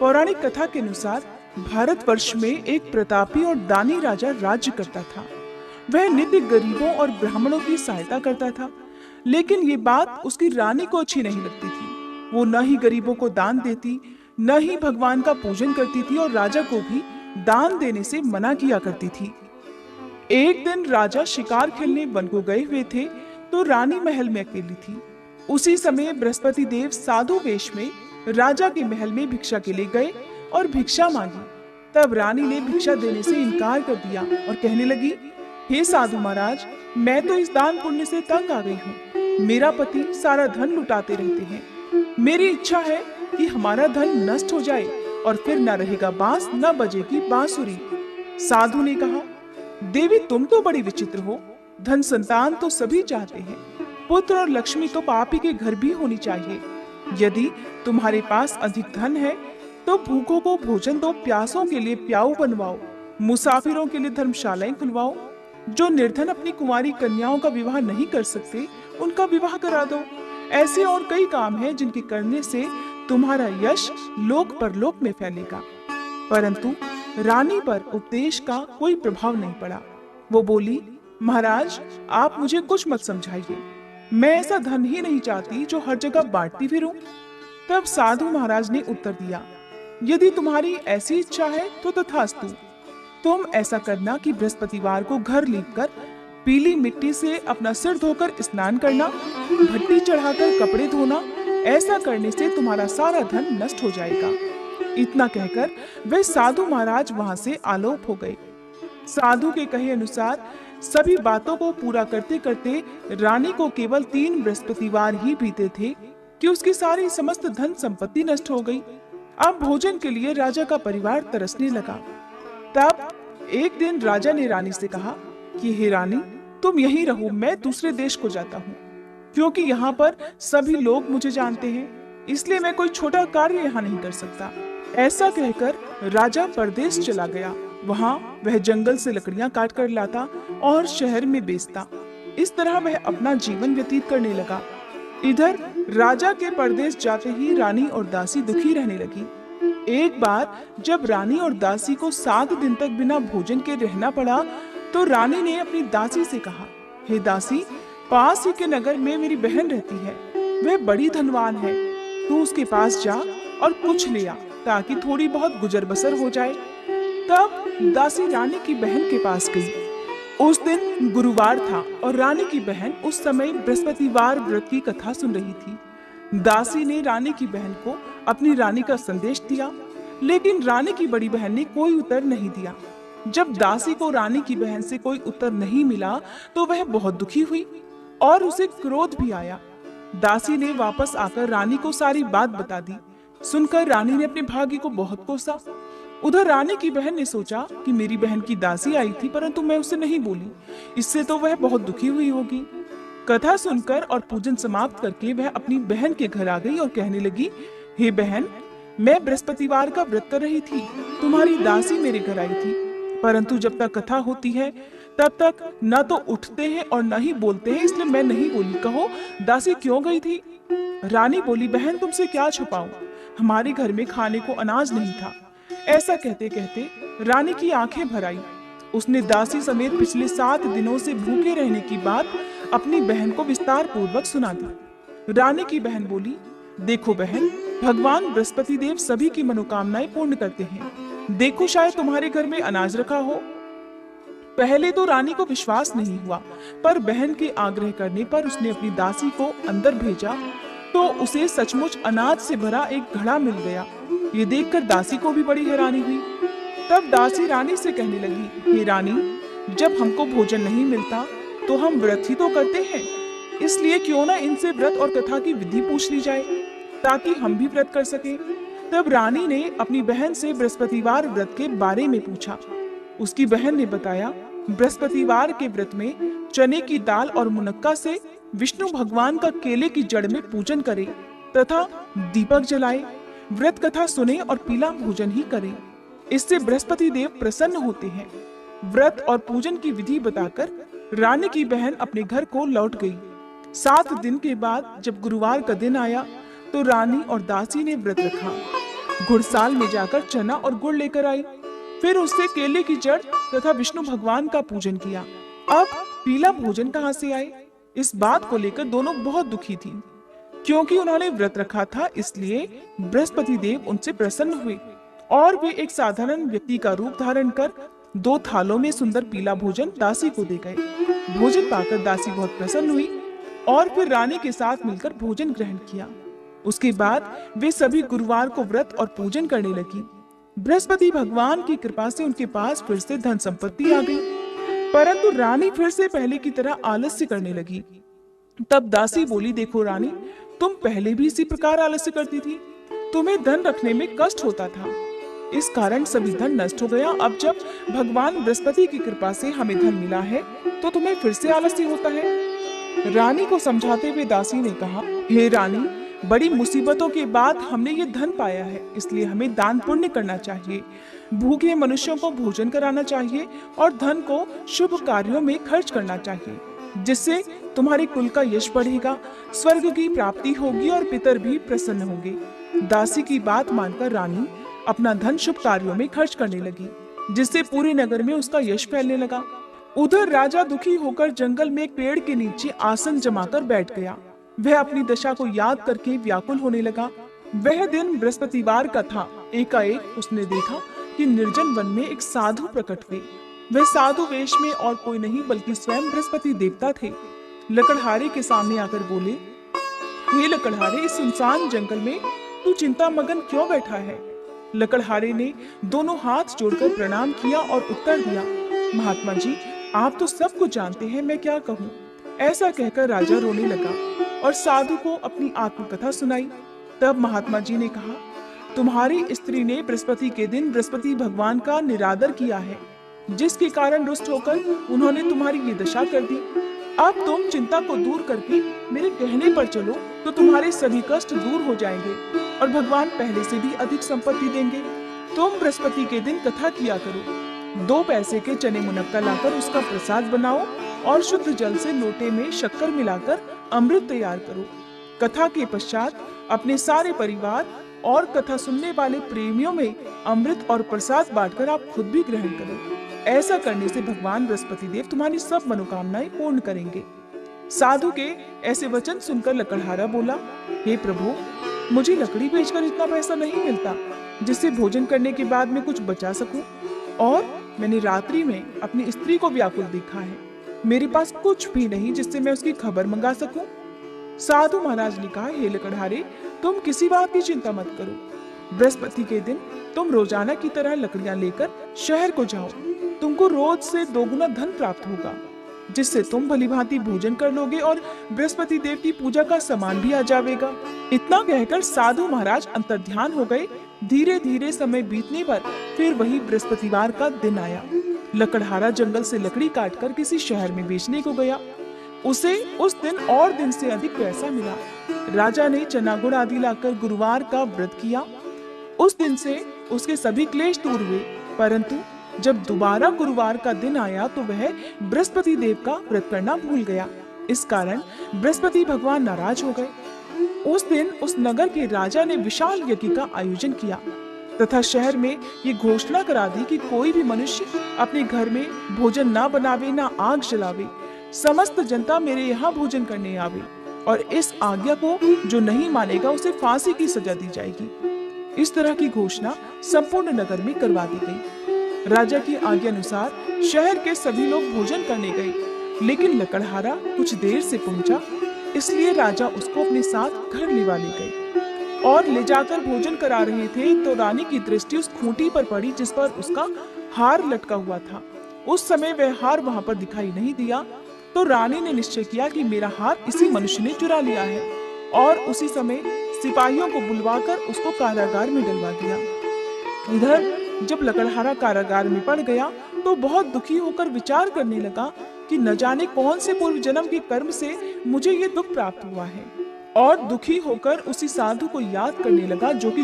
पौराणिक कथा के अनुसार भारतवर्ष में एक प्रतापी और दानी राजा राज्य करता था। वह नित्य गरीबों और ब्राह्मणों की सहायता करता था, लेकिन ये बात उसकी रानी को अच्छी नहीं लगती थी। वो न ही गरीबों को दान देती, न ही भगवान का पूजन करती थी और राजा को भी दान देने से मना किया करती थी। एक दिन राजा शिकार खेलने वन को गए हुए थे, तो रानी महल में अकेली थी। उसी समय बृहस्पति देव साधु वेश में राजा के महल में भिक्षा के लिए गए और भिक्षा मांगी। तब रानी ने भिक्षा देने से इनकार कर दिया और कहने लगी, हे साधु महाराज, मैं तो इस दान पुण्य से तंग आ गई हूँ। मेरा पति सारा धन लुटाते रहते हैं। मेरी इच्छा है कि हमारा धन नष्ट हो जाए और फिर न रहेगा बांस, न बजेगी बांसुरी। साधु ने कहा, देवी तुम तो बड़ी विचित्र हो। धन संतान तो सभी चाहते हैं, पुत्र और लक्ष्मी तो पापी के घर भी होनी चाहिए। यदि तुम्हारे पास अधिक धन है तो भूखों को भोजन दो, प्यासों के लिए प्याऊ बनवाओ, मुसाफिरों के लिए धर्मशालाएं खुलवाओ। जो निर्धन अपनी कुंवारी कन्याओं का विवाह नहीं कर सकते, उनका विवाह करा दो। ऐसे और कई काम हैं जिनके करने से तुम्हारा यश लोक परलोक में फैलेगा। परंतु रानी पर उपदेश का कोई प्रभाव नहीं पड़ा। वो बोली, महाराज आप मुझे कुछ मत समझाइए, मैं ऐसा धन ही नहीं चाहती जो हर जगह बांटती फिरूं। तब साधु महाराज ने उत्तर दिया, यदि तुम्हारी ऐसी इच्छा है तो तथास्तु। तुम ऐसा करना कि बृहस्पतिवार को घर लीपकर पीली मिट्टी से अपना सिर धोकर स्नान करना, भट्टी चढ़ाकर कपड़े धोना। ऐसा करने से तुम्हारा सारा धन नष्ट हो जाएगा। इतना कहकर वे साधु महाराज वहां से आलोप हो गए। साधु के कहे अनुसार सभी बातों को पूरा करते करते रानी को केवल 3 बृहस्पतिवार ही बीते थे कि उसकी सारी समस्त धन संपत्ति नष्ट हो गई। अब भोजन के लिए राजा का परिवार तरसने लगा। तब एक दिन राजा ने रानी से कहा कि हे रानी, तुम यहीं रहो, मैं दूसरे देश को जाता हूँ, क्योंकि यहाँ पर सभी लोग मुझे जानते हैं, इसलिए मैं कोई छोटा कार्य यहाँ नहीं कर सकता। ऐसा कहकर राजा परदेश चला गया। वहाँ वह जंगल से लकड़ियां काट कर लाता और शहर में बेचता। इस तरह वह अपना जीवन व्यतीत करने लगा। इधर राजा के परदेश जाते ही रानी और दासी दुखी रहने लगी। एक बार जब रानी और दासी को 7 दिन तक बिना भोजन के रहना पड़ा, तो रानी ने अपनी दासी से कहा, हे दासी, पास ही के नगर में मेरी बहन रहती है, वह बड़ी धनवान है। तू उसके पास जा और कुछ ले आ, ताकि थोड़ी बहुत गुजर बसर हो जाए। तब दासी रानी की बहन के पास गई। उस दिन गुरुवार था और रानी की बहन उस समय बृहस्पतिवार व्रत की कथा सुन रही थी। दासी ने रानी की बहन को अपनी रानी का संदेश दिया, लेकिन रानी की बड़ी बहन ने कोई उत्तर नहीं दिया। जब दासी को रानी की बहन से कोई उत्तर नहीं मिला तो वह बहुत दुखी हुई और उसे क्रोध भी आया। दासी ने वापस आकर रानी को सारी बात बता दी। सुनकर रानी ने अपने भाग्य को बहुत कोसा। उधर रानी की बहन ने सोचा कि मेरी बहन की दासी आई थी, परंतु मैं उससे नहीं बोली, इससे तो वह बहुत दुखी हुई होगी। कथा सुनकर और पूजन समाप्त करके वह अपनी बहन के घर आ गई और कहने लगी, हे बहन, मैं बृहस्पतिवार का व्रत कर रही थी, तुम्हारी दासी मेरे घर आई थी, परंतु जब तक कथा होती है तब तक न तो उठते हैं और न ही बोलते हैं, इसलिए मैं नहीं बोली। कहो दासी क्यों गई थी? रानी बोली, बहन तुमसे क्या छुपाऊं, हमारे घर में खाने को अनाज नहीं था। ऐसा कहते कहते रानी की आंखें भर आई। उसने दासी समेत पिछले 7 दिनों से भूखे रहने की बात अपनी बहन को विस्तार पूर्वक सुना दी। रानी की बहन बोली, देखो बहन, भगवान बृहस्पति देव सभी की मनोकामनाएं पूर्ण करते हैं। देखो शायद तुम्हारे घर में अनाज रखा हो। पहले तो रानी को विश्वास नहीं हुआ, पर बहन के आग्रह करने पर उसने अपनी दासी को अंदर भेजा तो उसे सचमुच अनाज से भरा एक घड़ा मिल गया। ये देखकर दासी को भी बड़ी हैरानी हुई। तब दासी रानी से कहने लगी, हे रानी, जब हमको भोजन नहीं मिलता तो हम व्रत ही तो करते हैं, इसलिए क्यों ना इनसे व्रत और कथा की विधि पूछ ली जाए, ताकि हम भी व्रत कर सके। तब रानी ने अपनी बहन से बृहस्पतिवार व्रत के बारे में पूछा। उसकी बहन ने बताया, बृहस्पतिवार के व्रत में चने की दाल और मुनक्का से विष्णु भगवान का केले की जड़ में पूजन करे तथा दीपक जलाए, व्रत कथा सुने और पीला भोजन ही करे। इससे बृहस्पति देव प्रसन्न होते हैं। व्रत और पूजन की विधि बताकर रानी की बहन अपने घर को लौट गई। 7 दिन के बाद जब गुरुवार का दिन आया तो रानी और दासी ने व्रत रखा। घुड़साल में जाकर चना और गुड़ लेकर आई। फिर उससे केले की जड़ तथा विष्णु भगवान का पूजन किया। अब पीला भोजन कहाँ से आए? इस बात को लेकर दोनों बहुत दुखी थी। क्योंकि उन्होंने व्रत रखा था, इसलिए बृहस्पति देव उनसे प्रसन्न हुए और वे एक साधारण व्यक्ति का रूप धारण कर 2 थालों में सुंदर पीला भोजन दासी को दे गए। भोजन पाकर दासी बहुत प्रसन्न हुई और फिर रानी के साथ मिलकर भोजन ग्रहण किया। उसके बाद वे सभी गुरुवार को व्रत और पूजन करने लगी। बृहस्पति भगवान की कृपा से उनके पास फिर से धन संपत्ति आ गई, परंतु रानी फिर से पहले की तरह आलस्य करने लगी। तब दासी बोली, देखो रानी, तुम पहले भी इसी प्रकार आलस्य करती थी, तुम्हें धन रखने में कष्ट होता था, इस कारण सभी धन नष्ट हो गया। अब जब भगवान बृहस्पति की कृपा से हमें धन मिला है तो तुम्हें फिर से आलस्य होता है। रानी को समझाते हुए दासी ने कहा, हे रानी, बड़ी मुसीबतों के बाद हमने ये धन पाया है, इसलिए हमें दान पुण्य करना चाहिए, भूखे मनुष्यों को भोजन कराना चाहिए और धन को शुभ कार्यों में खर्च करना चाहिए, जिससे तुम्हारे कुल का यश बढ़ेगा, स्वर्ग की प्राप्ति होगी और पितर भी प्रसन्न होंगे। दासी की बात मानकर रानी अपना धन शुभ कार्यों में खर्च करने लगी, जिससे पूरे नगर में उसका यश फैलने लगा। उधर राजा दुखी होकर जंगल में एक पेड़ के नीचे आसन जमाकर बैठ गया। वह अपनी दशा को याद करके व्याकुल होने लगा। वह दिन बृहस्पतिवार का था। एकाएक उसने देखा कि निर्जन वन में एक साधु प्रकट हुए। वह साधु वेश में और कोई नहीं बल्कि स्वयं बृहस्पति देवता थे। लकड़हारे के सामने आकर बोले, हे लकड़हारे, इस सुनसान जंगल में तू चिंता मगन क्यों बैठा है? लकड़हारे ने दोनों हाथ जोड़कर प्रणाम किया और उत्तर दिया, महात्मा जी, आप तो सब कुछ जानते हैं, मैं क्या कहूँ। ऐसा कहकर राजा रोने लगा और साधु को अपनी आत्मकथा सुनाई। तब महात्मा जी ने कहा, तुम्हारी स्त्री ने बृहस्पति के दिन बृहस्पति भगवान का निरादर किया है, जिसके कारण रुष्ट होकर उन्होंने तुम्हारी ये दशा कर दी। अब तुम चिंता को दूर करके मेरे कहने पर चलो तो तुम्हारे सभी कष्ट दूर हो जाएंगे और भगवान पहले से भी अधिक संपत्ति देंगे। तुम बृहस्पति के दिन कथा किया करो, 2 पैसे के चने मुनक्का लाकर उसका प्रसाद बनाओ और शुद्ध जल से लोटे में शक्कर मिलाकर अमृत तैयार करो। कथा के पश्चात अपने सारे परिवार और कथा सुनने वाले प्रेमियों में अमृत और प्रसाद बांटकर आप खुद भी ग्रहण करो। ऐसा करने से भगवान बृहस्पति देव तुम्हारी सब मनोकामनाएं पूर्ण करेंगे। साधु के ऐसे वचन सुनकर लकड़हारा बोला, हे प्रभु, मुझे लकड़ी बेचकर इतना पैसा नहीं मिलता जिससे भोजन करने के बाद मैं कुछ बचा सकूं, और मैंने रात्रि में अपनी स्त्री को व्याकुल देखा है। मेरे पास कुछ भी नहीं जिससे मैं उसकी खबर मंगा सकूं। साधु महाराज ने कहा, हे लकड़हारे, तुम किसी बात की चिंता मत करो। बृहस्पति के दिन तुम रोजाना की तरह लकड़ियां लेकर शहर को जाओ। तुमको रोज से 2 गुना धन प्राप्त होगा, जिससे तुम भलीभांति भोजन कर लोगे और बृहस्पति देव की पूजा का सामान भी आ जाएगा। इतना कहकर साधु महाराज अंतर्ध्यान हो गए। धीरे धीरे समय बीतने पर फिर वही बृहस्पतिवार का दिन आया। लकड़हारा जंगल से लकड़ी काटकर किसी शहर में बेचने को गया। उसे उस दिन और दिन से अधिक पैसा मिला। राजा ने चना गुड़ आदि लाकर गुरुवार का व्रत किया। उस दिन से उसके सभी क्लेश दूर हुए, परंतु जब दोबारा गुरुवार का दिन आया तो वह बृहस्पति देव का व्रत करना भूल गया। इस कारण बृहस्पति भगवान नाराज हो गए। उस दिन उस नगर के राजा ने विशाल यज्ञ का आयोजन किया तथा शहर में ये घोषणा करा दी कि कोई भी मनुष्य अपने घर में भोजन ना बनावे, ना आग जलावे। समस्त जनता मेरे यहाँ भोजन करने आवे और इस आज्ञा को जो नहीं मानेगा उसे फांसी की सजा दी जाएगी। इस तरह की घोषणा संपूर्ण नगर में करवा दी गई। राजा की आज्ञा अनुसार शहर के सभी लोग भोजन करने गए, लेकिन लकड़हारा कुछ देर से पहुंचा, इसलिए राजा उसको अपने साथ घर लेवा ले गए और ले जाकर भोजन करा रहे थे तो रानी की दृष्टि उस खूंटी पर पड़ी जिस पर उसका हार लटका हुआ था। उस समय वह हार वहां पर दिखाई नहीं दिया तो रानी ने निश्चय किया कि मेरा हार इसी मनुष्य ने चुरा लिया है, और उसी समय सिपाहियों को बुलवाकर उसको कारागार में डलवा दिया। इधर जब लकड़हारा कारागार में पड़ गया तो बहुत दुखी होकर विचार करने लगा कि न जाने कौन से पूर्व जन्म के कर्म से मुझे ये दुख प्राप्त हुआ है, और दुखी होकर उसी साधु को याद करने लगा जो कि